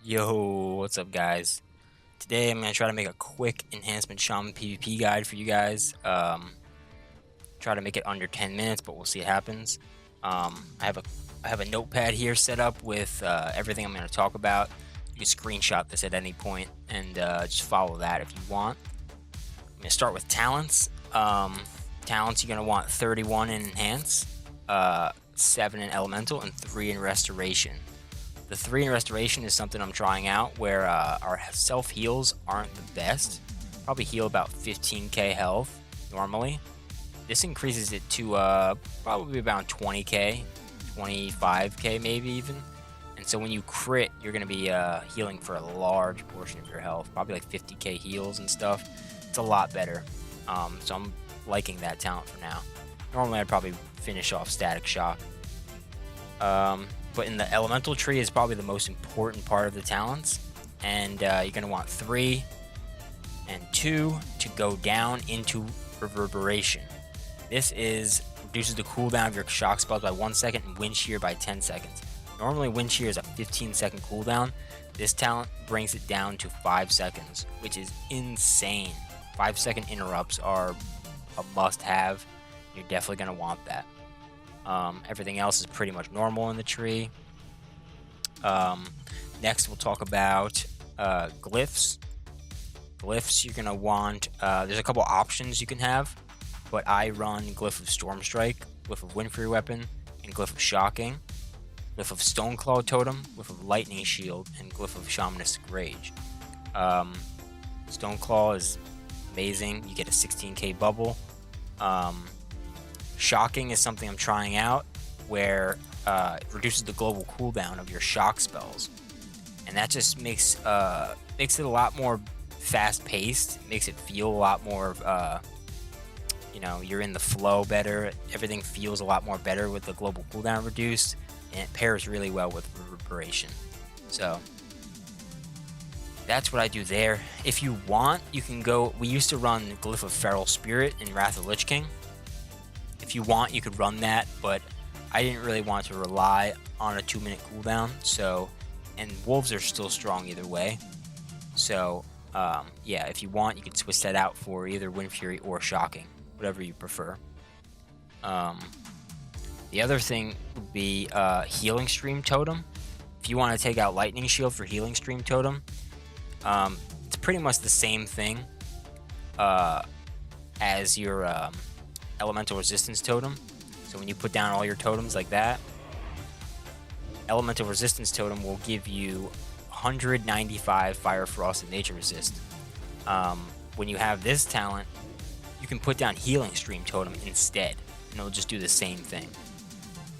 Yo, what's up, guys? Today I'm gonna try to make a quick enhancement shaman PvP guide for you guys. Try to make it under 10 minutes, but we'll see what happens. I have a notepad here set up with everything I'm gonna talk about. You can screenshot this at any point and just follow that if you want. I'm gonna start with talents. Talents, you're gonna want 31 in enhance, 7 in elemental, and 3 in restoration. The 3 in restoration is something I'm trying out where our self heals aren't the best. Probably heal about 15k health normally. This increases it to probably about 20k, 25k maybe even. And so when you crit, you're going to be healing for a large portion of your health, probably like 50k heals and stuff. It's a lot better. So I'm liking that talent for now. Normally I'd probably finish off Static Shock. But in the elemental tree is probably the most important part of the talents, and you're going to want 3 and 2 to go down into reverberation. This reduces the cooldown of your shock spells by 1 second and wind shear by 10 seconds. Normally wind shear is a 15-second cooldown. This talent brings it down to 5 seconds, which is insane. 5-second interrupts are a must-have. You're definitely going to want that. Everything else is pretty much normal in the tree. Next, we'll talk about Glyphs. Glyphs, you're going to want... there's a couple options you can have, but I run Glyph of Storm Strike, Glyph of Wind Fury Weapon, and Glyph of Shocking, Glyph of Stoneclaw Totem, Glyph of Lightning Shield, and Glyph of Shamanistic Rage. Stoneclaw is amazing. You get a 16k bubble. Shocking is something I'm trying out where it reduces the global cooldown of your shock spells, and that just makes it a lot more fast-paced. Makes it feel a lot more you're in the flow better. Everything feels a lot more better with the global cooldown reduced, and it pairs really well with reverberation. So that's what I do there. If you want, you can go... We used to run Glyph of Feral Spirit in Wrath of Lich King. If you want, you could run that, but I didn't really want to rely on a 2-minute cooldown, and wolves are still strong either way. So, yeah, if you want, you could switch that out for either Wind Fury or Shocking, whatever you prefer. The other thing would be Healing Stream Totem. If you want to take out Lightning Shield for Healing Stream Totem, it's pretty much the same thing as your... Elemental Resistance Totem. So when you put down all your totems like that, Elemental Resistance Totem will give you 195 Fire, Frost, and Nature Resist. When you have this talent, you can put down Healing Stream Totem instead, and it'll just do the same thing.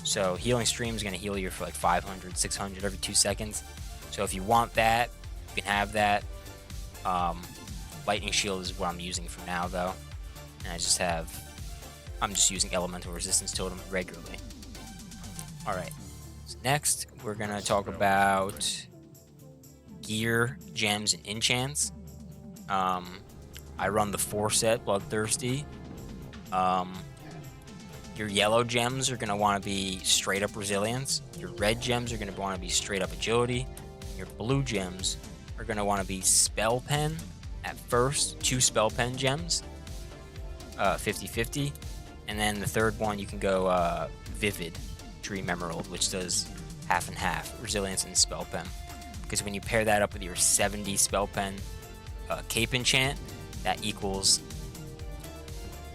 So Healing Stream is going to heal you for like 500, 600 every 2 seconds. So if you want that, you can have that. Lightning Shield is what I'm using for now, though. And I'm just using Elemental Resistance Totem regularly. Alright, so next we're going to talk about gear, gems, and enchants. I run the 4-set Bloodthirsty. Your yellow gems are going to want to be straight up Resilience. Your red gems are going to want to be straight up Agility. Your blue gems are going to want to be Spell Pen at first, 2 Spell Pen gems, 50-50. And then the third one, you can go Vivid Dream Emerald, which does half and half, Resilience and Spell Pen. Because when you pair that up with your 70 Spell Pen Cape Enchant, that equals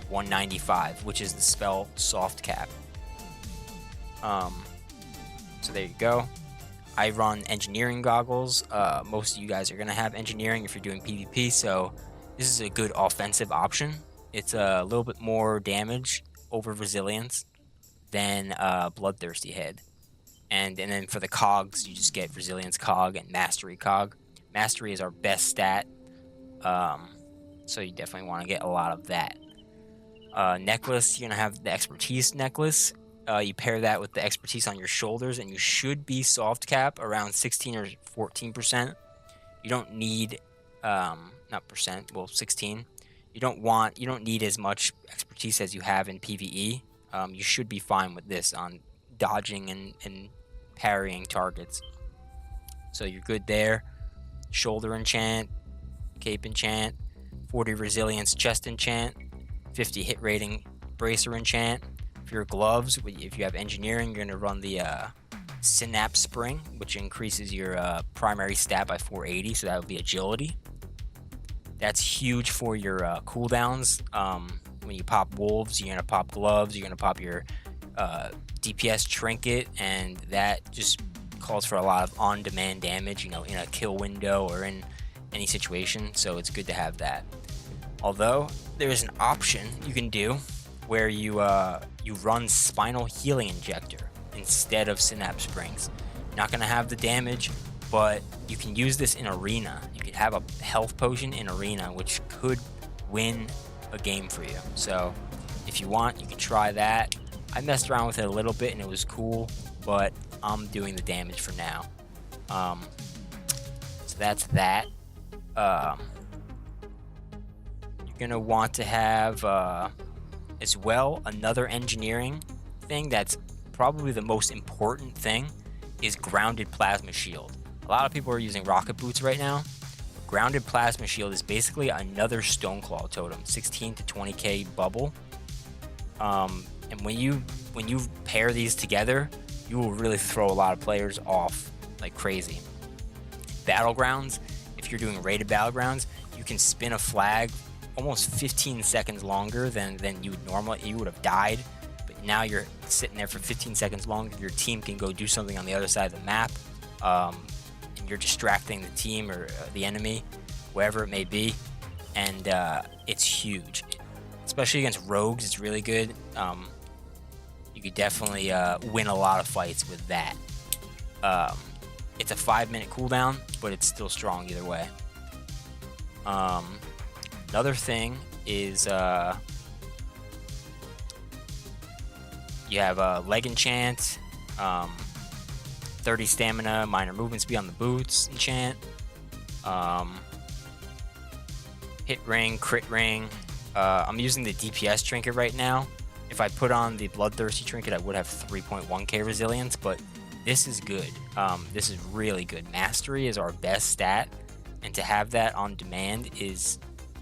195, which is the spell Soft Cap. So there you go. I run Engineering Goggles. Most of you guys are going to have Engineering if you're doing PvP, so this is a good offensive option. It's a little bit more damage over Resilience than Bloodthirsty Head. And then for the cogs, you just get Resilience Cog and Mastery Cog. Mastery is our best stat, so you definitely want to get a lot of that. Necklace, you're going to have the Expertise Necklace. You pair that with the Expertise on your shoulders, and you should be soft cap around 16 or 14%. You don't need, not percent, well, 16. You don't need as much expertise as you have in PvE. You should be fine with this on dodging and parrying targets. so you're good there. Shoulder enchant, cape enchant, 40 resilience chest enchant, 50 hit rating bracer enchant. For your gloves, if you have engineering, you're going to run the synapse spring, which increases your primary stat by 480, so that would be agility. That's huge for your cooldowns. When you pop wolves, you're going to pop gloves, you're going to pop your DPS trinket, and that just calls for a lot of on-demand damage, in a kill window or in any situation, so it's good to have that. Although there is an option you can do where you run Spinal Healing Injector instead of Synapse Springs. You're not going to have the damage, but you can use this in Arena. You could have a health potion in Arena, which could win a game for you. So if you want, you can try that. I messed around with it a little bit and it was cool, but I'm doing the damage for now. So that's that. You're gonna want to have as well another engineering thing that's probably the most important thing is grounded plasma shield. A lot of people are using rocket boots right now. Grounded plasma shield is basically another Stoneclaw totem, 16 to 20k bubble. And when you pair these together, you will really throw a lot of players off like crazy. Battlegrounds, if you're doing rated battlegrounds, you can spin a flag almost 15 seconds longer than you would normally. You would have died, but now you're sitting there for 15 seconds longer. Your team can go do something on the other side of the map, and you're distracting the team or the enemy, wherever it may be, and it's huge. Especially against rogues, it's really good. You could definitely win a lot of fights with that. It's a 5-minute cooldown, but it's still strong either way. Another thing is you have a leg enchant, 30 stamina, minor movement speed on the boots enchant, hit ring, crit ring. I'm using the DPS trinket right now. If I put on the bloodthirsty trinket, I would have 3.1k resilience, but this is good. This is really good. Mastery is our best stat, and to have that on demand is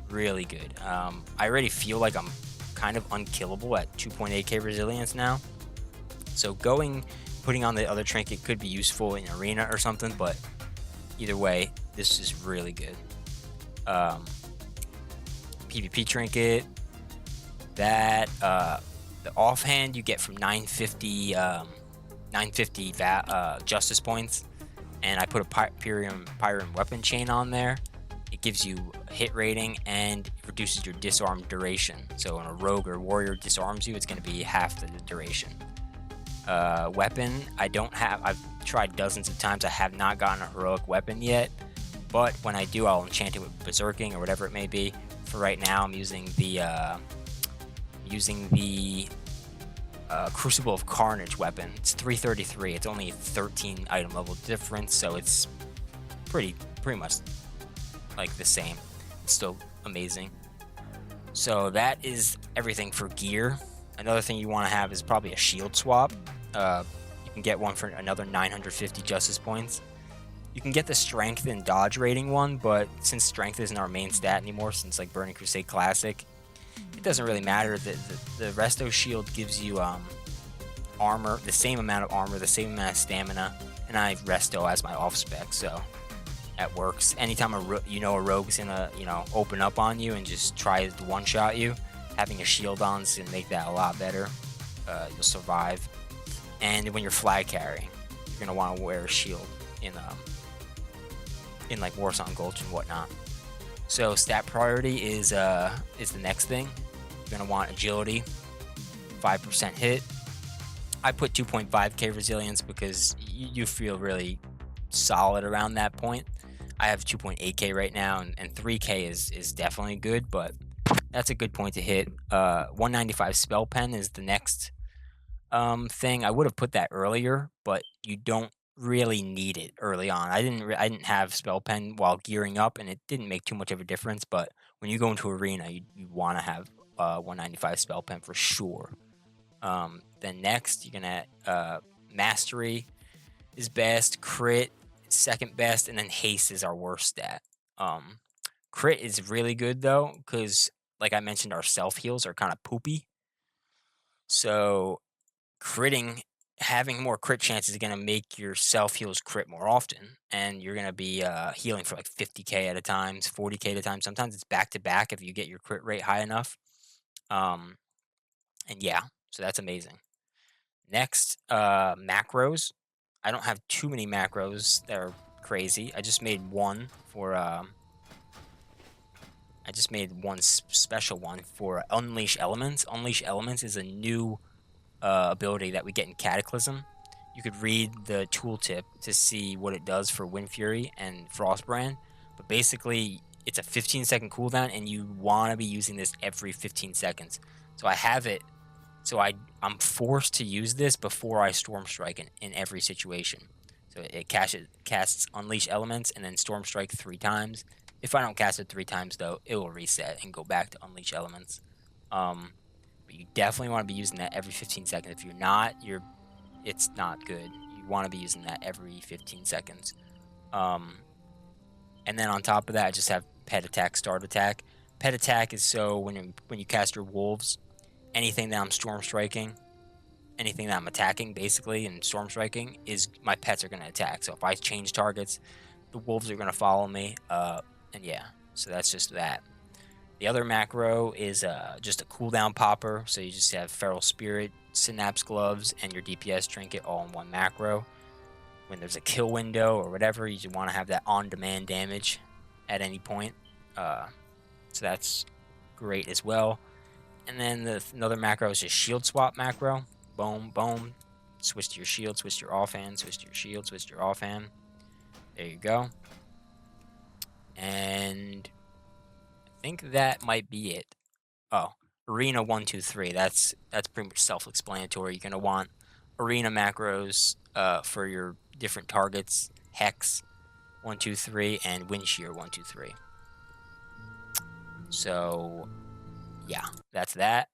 really good. I already feel like I'm kind of unkillable at 2.8k resilience now, so putting on the other trinket could be useful in Arena or something, but either way, this is really good. PvP trinket, that the offhand you get from 950 justice points, and I put a Pyrium weapon chain on there. It gives you hit rating and reduces your disarm duration. So when a rogue or warrior disarms you, it's going to be half the duration. Weapon, I've tried dozens of times. I have not gotten a heroic weapon yet, but when I do, I'll enchant it with berserking or whatever it may be. For right now, I'm using the Crucible of Carnage weapon. It's 333. It's only 13 item level difference, so it's pretty much like the same. It's still amazing. So that is everything for gear. Another thing you want to have is probably a shield swap. You can get one for another 950 justice points. You can get the strength and dodge rating one, but since strength isn't our main stat anymore, since like Burning Crusade Classic, it doesn't really matter. The Resto shield gives you armor, the same amount of armor, the same amount of stamina, and I have Resto as my off spec, so that works. Anytime a rogue's gonna open up on you and just try to one shot you, having a shield on is gonna make that a lot better. You'll survive. And when you're flag carrying, you're gonna want to wear a shield in like Warsong Gulch and whatnot. So stat priority is the next thing. You're gonna want agility, 5% hit. I put 2.5k resilience because you feel really solid around that point. I have 2.8k right now, and 3k is definitely good, but that's a good point to hit. 195 spell pen is the next thing. I would have put that earlier, but you don't really need it early on. I didn't have spell pen while gearing up, and it didn't make too much of a difference. But when you go into arena, you want to have 195 spell pen for sure. Then next, you're gonna mastery is best. Crit second best, and then haste is our worst stat. Crit is really good though, because like I mentioned, our self heals are kind of poopy. So critting, having more crit chances is gonna make your self heals crit more often, and you're gonna be healing for like 50k at a time, 40k at a time. Sometimes it's back to back if you get your crit rate high enough. Um, and yeah, so that's amazing. Next, macros. I don't have too many macros that are crazy. I just made one for I just made one special one for Unleash Elements. Unleash Elements is a new ability that we get in Cataclysm. You could read the tooltip to see what it does for Wind Fury and Frostbrand, but basically it's a 15-second cooldown, and you want to be using this every 15 seconds. So I have it. So I'm forced to use this before I Storm Strike in every situation. So it casts Unleash Elements and then Storm Strike 3 times. If I don't cast it 3 times though, it will reset and go back to Unleash Elements. But you definitely want to be using that every 15 seconds. If you're not, it's not good. You want to be using that every 15 seconds. And then on top of that, I just have Pet Attack, Start Attack. Pet Attack is so when you cast your wolves, anything that I'm Storm Striking, anything that I'm attacking, basically, and Storm Striking, is my pets are going to attack. So if I change targets, the wolves are going to follow me. And yeah, so that's just that. The other macro is just a cooldown popper. So you just have Feral Spirit, Synapse Gloves, and your DPS Trinket all in one macro. When there's a kill window or whatever, you just want to have that on-demand damage at any point. So that's great as well. And then another macro is just shield swap macro. Boom, boom. Switch to your shield, switch to your offhand, switch to your shield, switch to your offhand. There you go. And I think that might be it. Oh, Arena 1, 2, 3. That's pretty much self-explanatory. You're gonna want Arena macros for your different targets. Hex 1, 2, 3, and Wind Shear 1, 2, 3. So yeah, that's that.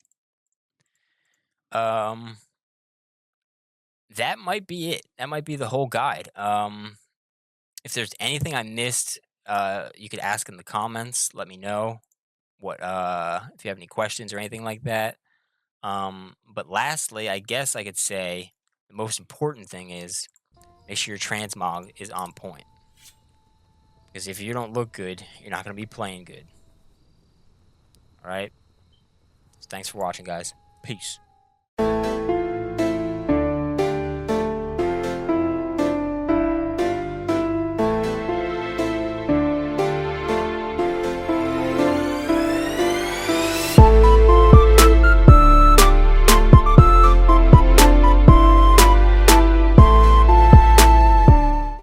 That might be it. That might be the whole guide. If there's anything I missed, you could ask in the comments. Let me know what if you have any questions or anything like that. But lastly, I guess I could say the most important thing is make sure your transmog is on point. Because if you don't look good, you're not going to be playing good. All right. So thanks for watching, guys. Peace.